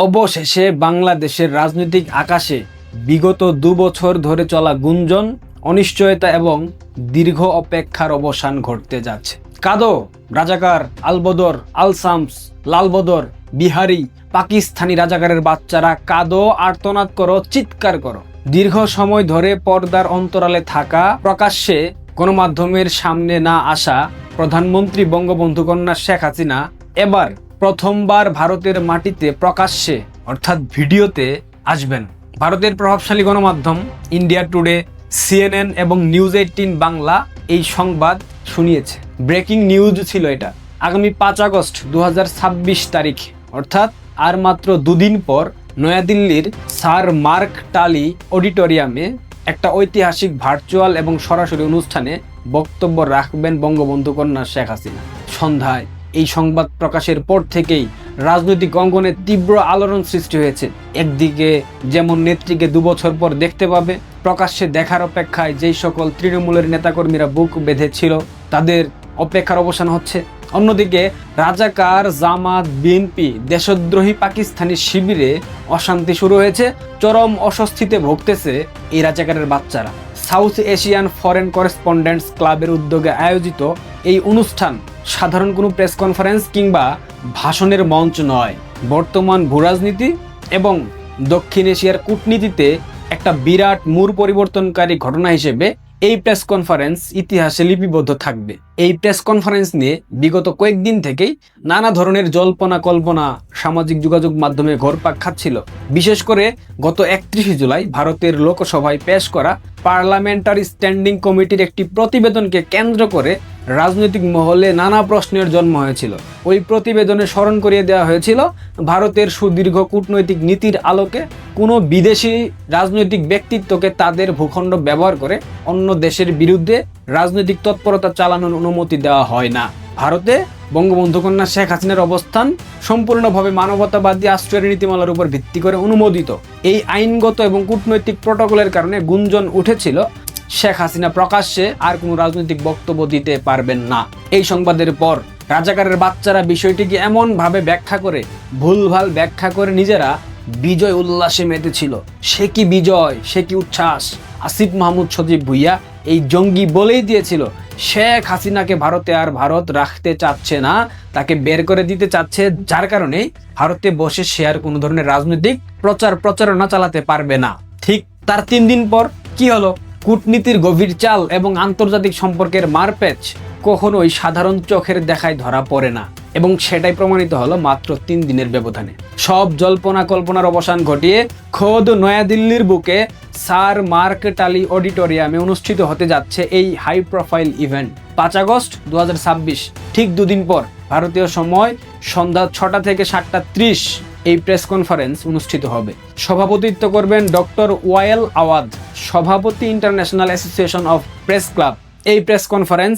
অবশেষে বাংলাদেশের রাজনৈতিক আকাশে বিগত ২ বছর ধরে চলা গুঞ্জন, অনিশ্চয়তা এবং দীর্ঘ অপেক্ষার অবসান ঘটতে যাচ্ছে। কাদো, রাজাকার, আলবদর, আলসামস, লালবদর, বিহারি, পাকিস্তানি রাজাকারের বাচ্চারা কাদো, আর্তনাদ করো, চিৎকার করো। দীর্ঘ সময় ধরে পর্দার অন্তরালে থাকা, প্রকাশ্যে গণমাধ্যমের সামনে না আসা প্রধানমন্ত্রী বঙ্গবন্ধু কন্যা শেখ হাসিনা এবার প্রথমবার ভারতের মাটিতে প্রকাশ্যে অর্থাৎ ভিডিওতে আসবেন। ভারতের প্রভাবশালী গণমাধ্যম ইন্ডিয়া টুডে, CNN এবং নিউজ 18 বাংলা এই সংবাদ শুনিয়েছে। ব্রেকিং নিউজ ছিল এটা। আগামী 5 আগস্ট 2026 তারিখ অর্থাৎ আর মাত্র দুদিন পর নয়াদিল্লির স্যার মার্ক টালি অডিটোরিয়ামে একটা ঐতিহাসিক ভার্চুয়াল এবং সরাসরি অনুষ্ঠানে বক্তব্য রাখবেন বঙ্গবন্ধু কন্যা শেখ হাসিনা। সন্ধ্যায় এই সংবাদ প্রকাশের পর থেকেই রাজনৈতিক অঙ্গনে তীব্র আলোড়ন সৃষ্টি হয়েছে। একদিকে যেমন নেত্রীকে 2 বছর পর দেখতে পাবে, প্রকাশ্যে দেখার অপেক্ষায় যেই সকল তৃণমূলের নেতাকর্মীরা বুক বেঁধেছিল তাদের অপেক্ষার অবসান হচ্ছে। অন্যদিকে রাজাকার, জামাত, বিএনপি, দেশদ্রোহী পাকিস্তানি শিবিরে অশান্তি শুরু হয়েছে। চরম অস্বস্তিতে ভুগতেছে এই রাজাকারের বাচ্চারা। সাউথ এশিয়ান ফরেন করেসপন্ডেন্টস ক্লাবের উদ্যোগে আয়োজিত এই অনুষ্ঠান সাধারণ কোনো প্রেস কনফারেন্স কিংবা ভাষণের মঞ্চ নয়। বর্তমান ভূরাজনীতি এবং দক্ষিণ এশিয়ার কূটনীতিতে একটা বিরাট মূল পরিবর্তনকারী ঘটনা হিসেবে এই প্রেস কনফারেন্স ইতিহাসে লিপিবদ্ধ থাকবে। এই প্রেস কনফারেন্স নিয়ে বিগত কয়েকদিন থেকেই নানা ধরনের জল্পনা কল্পনা সামাজিক যোগাযোগ মাধ্যমে ঘুরপাক খাচ্ছিল। বিশেষ করে গত 31 জুলাই ভারতের লোকসভায় পেশ করা পার্লামেন্টারি স্ট্যান্ডিং কমিটির একটি প্রতিবেদনকে কেন্দ্র করে রাজনৈতিক মহলে নানা প্রশ্নের জন্ম হয়েছিল। ওই প্রতিবেদনে স্মরণ করিয়ে দেওয়া হয়েছিল ভারতের সুদীর্ঘ কূটনৈতিক নীতির আলোকে কোনো বিদেশি রাজনৈতিক ব্যক্তিত্বকে তাদের ভূখণ্ড ব্যবহার করে অন্য দেশের বিরুদ্ধে রাজনৈতিক তৎপরতা চালানোর অনুমতি দেওয়া হয় না। ভারতে বঙ্গবন্ধু কন্যা শেখ হাসিনার অবস্থান সম্পূর্ণভাবে মানবতাবাদী আশ্রয়ের নীতিমালার উপর ভিত্তি করে অনুমোদিত। এই আইনগত এবং কূটনৈতিক প্রটোকলের কারণে গুঞ্জন উঠেছিল শেখ হাসিনা প্রকাশ্যে আর কোনো রাজনৈতিক বক্তব্য দিতে পারবেন না। এই সংবাদের পর রাজাকারের বাচ্চারা বিষয়টিকে এমনভাবে ব্যাখ্যা করে, ভুলভাল ব্যাখ্যা করে নিজেরা বিজয় উল্লাসে মেতেছিল। সে কি বিজয়, সে কি উচ্ছ্বাস। আসিফ মাহমুদ সজীব ভুইয়া এই জঙ্গি বলেই দিয়েছিল শেখ হাসিনাকে ভারতে আর ভারত রাখতে চাচ্ছে না, তাকে বের করে দিতে চাচ্ছে, যার কারণে ভারতে বসে সে আর কোনো ধরনের রাজনৈতিক প্রচারণা চালাতে পারবে না। ঠিক তার 3 দিন পর কি হলো? কূটনীতির গভীর চাল এবং আন্তর্জাতিক সম্পর্কের মারপ্যাচ কখনোই সাধারণ চোখের দেখায় ধরা পড়ে না, এবং সেটাই প্রমাণিত হলো মাত্র 3 দিনের ব্যবধানে। সব জল্পনা কল্পনার অবসান ঘটিয়ে খোদ নয়াদিল্লির বুকে স্যার মার্ক টালি অডিটোরিয়ামে অনুষ্ঠিত হতে যাচ্ছে এই হাই প্রোফাইল ইভেন্ট। 5 আগস্ট 2026 ঠিক 2 দিন পর ভারতীয় সময় সন্ধ্যা 6টা থেকে 7:30 এই প্রেস কনফারেন্স অনুষ্ঠিত হবে। সভাপতিত্ব করবেন ডক্টর ওয়ায়েল আওয়াদ, সভাপতি international association of press club. এই প্রেস কনফারেন্স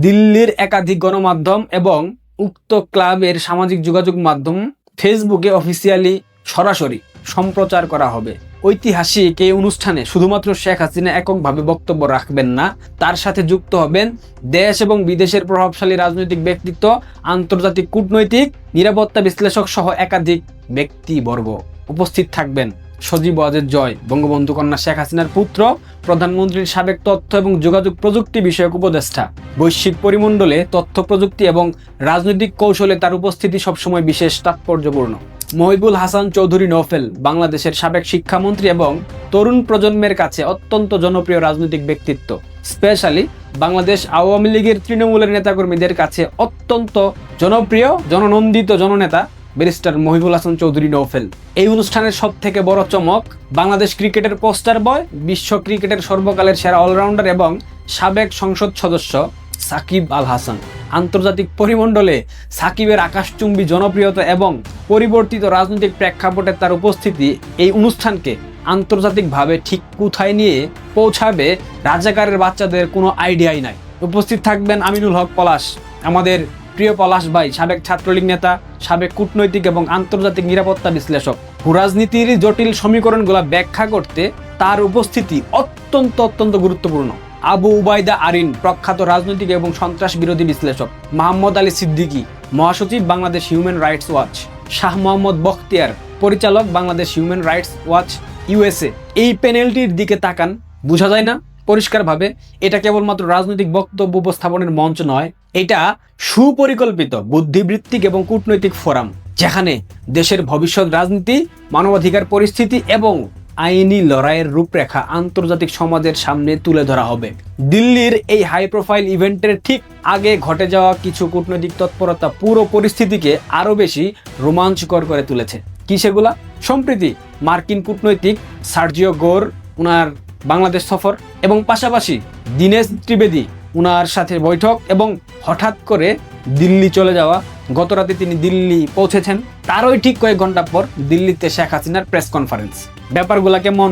দিল্লির একাধিক গণমাধ্যম এবং উক্ত ক্লাবের সামাজিক যোগাযোগ মাধ্যম ফেসবুকে অফিসিয়ালি সরাসরি সম্প্রচার করা হবে। ঐতিহাসিক এই অনুষ্ঠানে শুধুমাত্র শেখ হাসিনা এককভাবে বক্তব্য রাখবেন না, তার সাথে যুক্ত হবেন দেশ এবং বিদেশের প্রভাবশালী রাজনৈতিক ব্যক্তিত্ব, আন্তর্জাতিক কূটনৈতিক, নিরাপত্তা বিশ্লেষক সহ একাধিক ব্যক্তিবর্গ। উপস্থিত থাকবেন সজীব ওয়াজেদ জয়, বঙ্গবন্ধু কন্যা শেখ হাসিনার পুত্র, প্রধানমন্ত্রীর সাবেক তথ্য এবং যোগাযোগ প্রযুক্তি বিষয়ক উপদেষ্টা। বৈশ্বিক পরিমণ্ডলে তথ্য প্রযুক্তি এবং রাজনৈতিক কৌশলে তার উপস্থিতি সবসময় বিশেষ তাৎপর্যপূর্ণ। মহিবুল হাসান চৌধুরী নওফেল, বাংলাদেশের সাবেক শিক্ষামন্ত্রী এবং তরুণ প্রজন্মের কাছে অত্যন্ত জনপ্রিয় রাজনৈতিক ব্যক্তিত্ব। স্পেশালি বাংলাদেশ আওয়ামী লীগের তৃণমূলের নেতাকর্মীদের কাছে অত্যন্ত জনপ্রিয়, জননন্দিত জননেতা ব্যারিস্টার মহিবুল হাসান চৌধুরী নওফেল। এই অনুষ্ঠানের সব থেকে বড় চমক, বাংলাদেশ ক্রিকেটের পোস্টার বয়, বিশ্ব ক্রিকেটের সর্বকালের সেরা অলরাউন্ডার এবং সাবেক সংসদ সদস্য সাকিব আল হাসান। আন্তর্জাতিক পরিমণ্ডলে সাকিবের আকাশচুম্বী জনপ্রিয়তা এবং পরিবর্তিত রাজনৈতিক প্রেক্ষাপটে তার উপস্থিতি এই অনুষ্ঠানকে আন্তর্জাতিকভাবে ঠিক কোথায় নিয়ে পৌঁছাবে রাজাকারের বাচ্চাদের কোনো আইডিয়াই নাই। উপস্থিত থাকবেন আমিনুল হক পলাশ, আমাদের প্রিয় পলাশ ভাই, সাবেক ছাত্রলীগ নেতা, সাবেক কূটনৈতিক এবং আন্তর্জাতিক নিরাপত্তা বিশ্লেষক। ভূরাজনীতির জটিল সমীকরণগুলো ব্যাখ্যা করতে তার উপস্থিতি অত্যন্ত গুরুত্বপূর্ণ। আবু উবাইদা আরিন, প্রখ্যাত রাজনৈতিক এবং সন্ত্রাস বিরোধী বিশ্লেষক। মোহাম্মদ আলী সিদ্দিকী, মহাসচিব, Bangladesh Human Rights Watch. Shah Mohammad Bakhtiar, পরিচালক Bangladesh Human Rights Watch USA. এই প্যানেলটির দিকে তাকান, বোঝা যায় না পরিষ্কারভাবে এটা কেবলমাত্র রাজনৈতিক বক্তব্য উপস্থাপনের মঞ্চ নয়, এটা সুপরিকল্পিত বুদ্ধিবৃত্তিক এবং কূটনৈতিক ফোরাম, যেখানে দেশের ভবিষ্যৎ রাজনীতি, মানবাধিকার পরিস্থিতি এবং আইনি লড়াইয়ের রূপরেখা আন্তর্জাতিক সমাজের সামনে তুলে ধরা হবে। দিল্লির এই হাই প্রোফাইল ইভেন্টের ঠিক আগে ঘটে যাওয়া কিছু কূটনৈতিক তৎপরতা পুরো পরিস্থিতিকে আরও বেশি রোমাঞ্চকর করে তুলেছে। কি সেগুলা? সম্প্রতি মার্কিন কূটনৈতিক সার্জিও গোর উনার বাংলাদেশ সফর এবং পাশাপাশি দীনেশ ত্রিবেদী উনার সাথে বৈঠক এবং হঠাৎ করে দিল্লি চলে যাওয়া। গতরাতে তিনি দিল্লি পৌঁছেছেন, তারই ঠিক কয়েক ঘন্টা পর দিল্লিতে শেখ হাসিনার প্রেস কনফারেন্স। ব্যাপারগুলা কেমন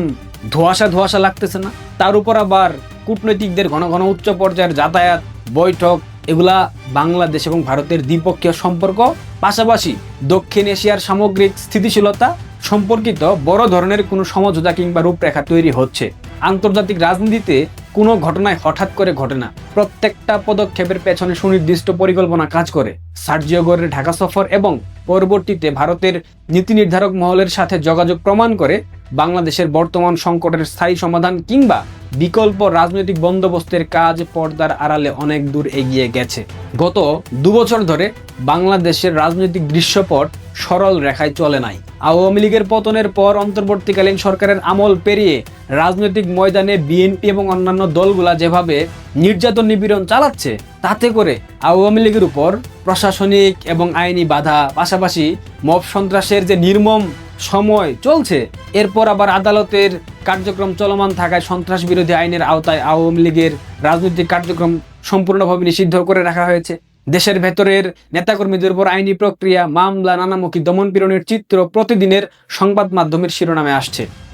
ধোঁয়াশা ধোঁয়াশা লাগতেছে না? তার উপর আবার কূটনৈতিকদের ঘন ঘন উচ্চ পর্যায়ের যাতায়াত, বৈঠক, এগুলা বাংলাদেশ এবং ভারতের দ্বিপক্ষীয় সম্পর্ক, পাশাপাশি দক্ষিণ এশিয়ার সামগ্রিক স্থিতিশীলতা সম্পর্কিত বড় ধরনের কোনো সমঝোতা কিংবা রূপরেখা তৈরি হচ্ছে। আন্তর্জাতিক রাজনীতিতে কোনো ঘটনায় হঠাৎ করে ঘটে না, প্রত্যেকটা পদক্ষেপের পেছনে সুনির্দিষ্ট পরিকল্পনা কাজ করে। সার্জিও গোরের ঢাকা সফর এবং পরবর্তীতে ভারতের নীতি নির্ধারক মহলের সাথে যোগাযোগ প্রমাণ করে বাংলাদেশের বর্তমান সংকটের স্থায়ী সমাধান কিংবা বিকল্প রাজনৈতিক বন্দোবস্তের কাজ পর্দার আড়ালে অনেক দূর এগিয়ে গেছে। গত 2 বছর ধরে বাংলাদেশের রাজনৈতিক দৃশ্যপট সরল রেখায় চলে নাই। আওয়ামী লীগের পতনের পর অন্তর্বর্তীকালীন সরকারের আমল পেরিয়ে রাজনৈতিক ময়দানে বিএনপি এবং অন্যান্য দলগুলা যেভাবে নির্যাতন নিপীড়ন চালাচ্ছে, তাতে করে আওয়ামী লীগের উপর প্রশাসনিক এবং আইনি বাধা, পাশাপাশি মব সন্ত্রাসের যে নির্মম সময় চলছে, এরপর আবার আদালতের কার্যক্রম চলমান থাকায় সন্ত্রাস বিরোধী আইনের আওতায় আওয়ামী লীগের রাজনৈতিক কার্যক্রম সম্পূর্ণভাবে নিষিদ্ধ করে রাখা হয়েছে। দেশের ভেতরের নেতাকর্মীদের উপর আইনি প্রক্রিয়া, মামলা, নানামুখী দমনপীড়নের চিত্র প্রতিদিনের সংবাদ মাধ্যমের শিরোনামে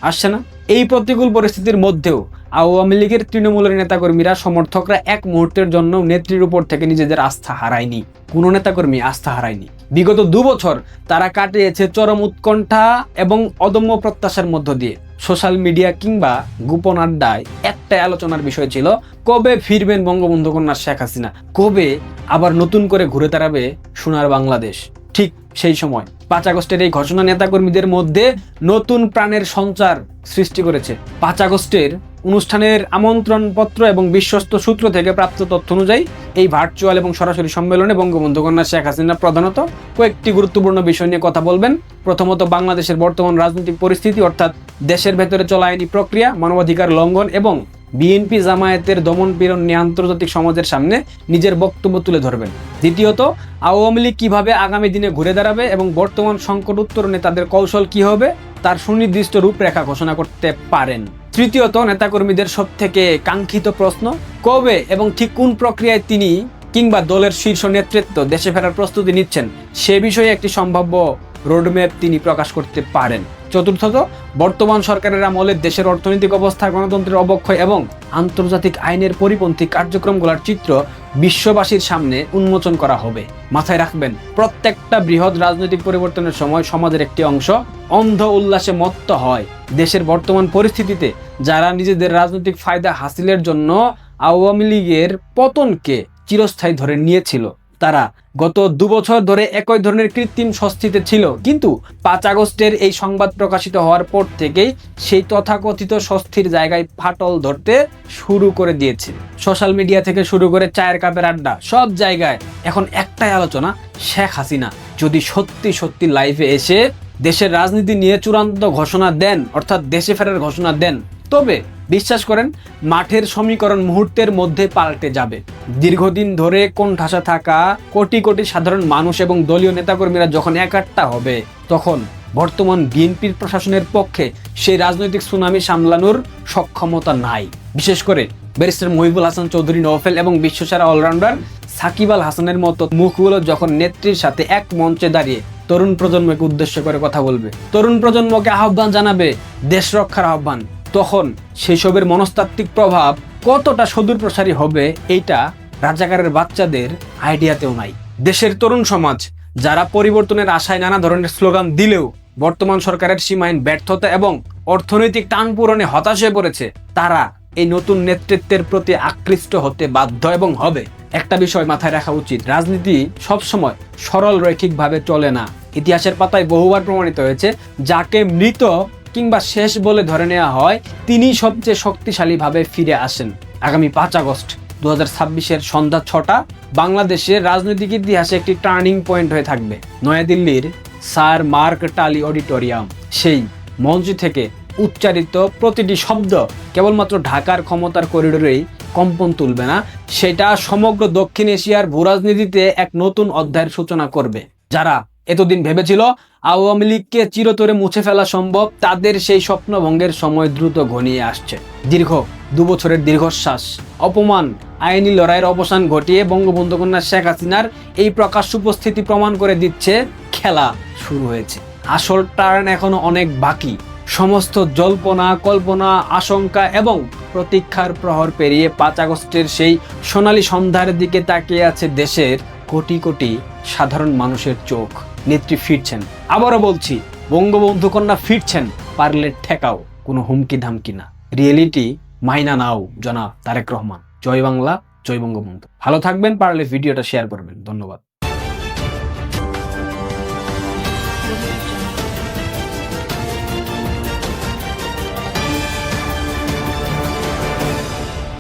আসছে না? এই প্রতিকূল পরিস্থিতির মধ্যেও আওয়ামী লীগের তৃণমূলের নেতাকর্মীরা, সমর্থকরা এক মুহূর্তের জন্য নেত্রীর উপর থেকে নিজেদের আস্থা হারায়নি। কোনো নেতাকর্মী আস্থা হারায়নি। বিগত 2 বছর তারা কাটিয়েছে চরম উৎকণ্ঠা এবং অদম্য প্রত্যাশার মধ্য দিয়ে। সোশ্যাল মিডিয়া কিংবা গোপন আড্ডায় একটাই আলোচনার বিষয় ছিল, কবে ফিরবেন বঙ্গবন্ধু কন্যা শেখ হাসিনা, কবে আবার নতুন করে ঘুরে দাঁড়াবে সোনার বাংলাদেশ। ঠিক সেই সময় 5 আগস্টের এই ঘোষণা নেতাকর্মীদের মধ্যে নতুন প্রাণের সঞ্চার সৃষ্টি করেছে। 5 আগস্টের অনুষ্ঠানের আমন্ত্রণপত্র এবং বিশ্বস্ত সূত্র থেকে প্রাপ্ত তথ্য অনুযায়ী এই ভার্চুয়াল এবং সরাসরি সম্মেলনে বঙ্গবন্ধু কন্যা শেখ হাসিনা প্রধানত কয়েকটি গুরুত্বপূর্ণ বিষয় নিয়ে কথা বলবেন। প্রথমত, বাংলাদেশের বর্তমান রাজনৈতিক পরিস্থিতি, অর্থাৎ দেশের ভেতরে চলা আইনি প্রক্রিয়া, মানবাধিকার লঙ্ঘন এবং বিএনপি জামায়াতের দমন-পীড়ন নিয়ে আন্তর্জাতিক সমাজের সামনে নিজের বক্তব্য তুলে ধরবেন। দ্বিতীয়ত, আওয়ামী লীগ কিভাবে আগামী দিনে ঘুরে দাঁড়াবে এবং বর্তমান সংকট উত্তরণে তাদের কৌশল কি হবে তার সুনির্দিষ্ট রূপরেখা ঘোষণা করতে পারেন। তৃতীয়ত, নেতাকর্মীদের সবথেকে কাঙ্ক্ষিত প্রশ্ন, কবে এবং ঠিক কোন প্রক্রিয়ায় তিনি কিংবা দলের শীর্ষ নেতৃত্ব দেশে ফেরার প্রস্তুতি নিচ্ছেন সে বিষয়ে একটি সম্ভাব্য রোডম্যাপ তিনি প্রকাশ করতে পারেন। চতুর্থত, বর্তমান সরকারের আমলে দেশের অর্থনৈতিক অবস্থা, গণতন্ত্রের অবক্ষয় এবং আন্তর্জাতিক আইনের পরিপন্থী কার্যক্রমগুলোর চিত্র বিশ্ববাসীর সামনে উন্মোচন করা হবে। মাথায় রাখবেন, প্রত্যেকটা বৃহৎ রাজনৈতিক পরিবর্তনের সময় সমাজের একটি অংশ অন্ধ উল্লাসে মত্ত হয়। দেশের বর্তমান পরিস্থিতিতে যারা নিজেদের রাজনৈতিক ফায়দা হাসিলের জন্য আওয়ামী লীগের পতনকে চিরস্থায়ী ধরে নিয়েছিল, তারা গত 2 বছর ধরে একই ধরনের কৃত্রিম স্বস্তিতে ছিল। কিন্তু 5 আগস্টের এই সংবাদ প্রকাশিত হওয়ার পর থেকেই সেই তথাকথিত স্বস্তির জায়গায় ফাটল ধরতে শুরু করে দিয়েছে। সোশ্যাল মিডিয়া থেকে শুরু করে চায়ের কাপের আড্ডা, সব জায়গায় এখন একটাই আলোচনা, শেখ হাসিনা যদি সত্যি সত্যি লাইভে এসে দেশের রাজনীতি নিয়ে চূড়ান্ত ঘোষণা দেন, অর্থাৎ দেশে ফেরার ঘোষণা দেন, তবে বিশ্বাস করেন মাঠের সমীকরণ মুহূর্তের মধ্যে পাল্টে যাবে। দীর্ঘদিন ধরে কোণঠাসা থাকা কোটি কোটি সাধারণ মানুষ এবং দলীয় নেতাকর্মীরা যখন একাট্টা হবে, তখন বর্তমান বিএনপির প্রশাসনের পক্ষে সেই রাজনৈতিক সুনামি সামলানোর সক্ষমতা নাই। বিশেষ করে ব্যারিস্টার মহিবুল হাসান চৌধুরী নওফেল এবং বিশ্বসেরা অলরাউন্ডার সাকিব আল হাসানের মতো মুখগুলো যখন নেত্রীর সাথে এক মঞ্চে দাঁড়িয়ে তরুণ প্রজন্মকে উদ্দেশ্য করে কথা বলবে, তরুণ প্রজন্মকে আহ্বান জানাবে দেশ রক্ষার আহ্বান, তখন সেসবের মনস্তাত্ত্বিক প্রভাব কতটা সুদূর প্রসারী হবে এইটা রাজাকারের বাচ্চাদের আইডিয়াতেও নাই। দেশের তরুণ সমাজ যারা পরিবর্তনের আশায় নানা ধরনের স্লোগান দিলেও বর্তমান সরকারের সীমাহীন ব্যর্থতা এবং অর্থনৈতিক টান পূরণে হতাশ হয়ে পড়েছে, তারা এই নতুন নেতৃত্বের প্রতি আকৃষ্ট হতে বাধ্য এবং হবে। একটা বিষয় মাথায় রাখা উচিত, রাজনীতি সবসময় সরল রৈখিকভাবে চলে না। ইতিহাসের পাতায় বহুবার প্রমাণিত হয়েছে, যাকে মৃত কিংবা শেষ বলে ধরে নেওয়া হয় তিনি সবচেয়ে শক্তিশালীভাবে ফিরে আসেন। আগামী 5 আগস্ট 2026-এর সন্ধ্যা 6টা বাংলাদেশের রাজনৈতিক ইতিহাসে একটি টার্নিং পয়েন্ট হয়ে থাকবে। নয়াদিল্লির স্যার মার্ক টালি অডিটোরিয়াম, সেই মঞ্চ থেকে উচ্চারিত প্রতিটি শব্দ কেবলমাত্র ঢাকার ক্ষমতার করিডোরেই কম্পন তুলবে না, সেটা সমগ্র দক্ষিণ এশিয়ার ভূরাজনীতিতে এক নতুন অধ্যায়ের সূচনা করবে। যারা এতদিন ভেবেছিল আওয়ামী লীগকে চিরতরে মুছে ফেলা সম্ভব, তাদের সেই স্বপ্নভঙ্গের সময় দ্রুত ঘনিয়ে আসছে। দীর্ঘ 2 বছরের দীর্ঘশ্বাস, অপমান, আইনি লড়াইয়ের অবসান ঘটিয়ে বঙ্গবন্ধু কন্যা শেখ হাসিনার এই প্রকাশ্য উপস্থিতি প্রমাণ করে দিচ্ছে খেলা শুরু হয়েছে। আসল টার্ন এখনো অনেক বাকি। সমস্ত জল্পনা, কল্পনা, আশঙ্কা এবং প্রতীক্ষার প্রহর পেরিয়ে 5 আগস্টের সেই সোনালী সন্ধ্যার দিকে তাকিয়ে আছে দেশের কোটি কোটি সাধারণ মানুষের চোখ। নেত্রী ফিরছেন, আবারও বলছি, বঙ্গবন্ধু কন্যা ফিরছেন, পারলে ঠেকাও, কোনো হুমকি ধামকি না। রিয়েলিটি মাইনা নাও জনাব তারেক রহমান। জয় বাংলা, জয় বঙ্গবন্ধু। ভালো থাকবেন, পারলে ভিডিওটা শেয়ার করবেন। ধন্যবাদ।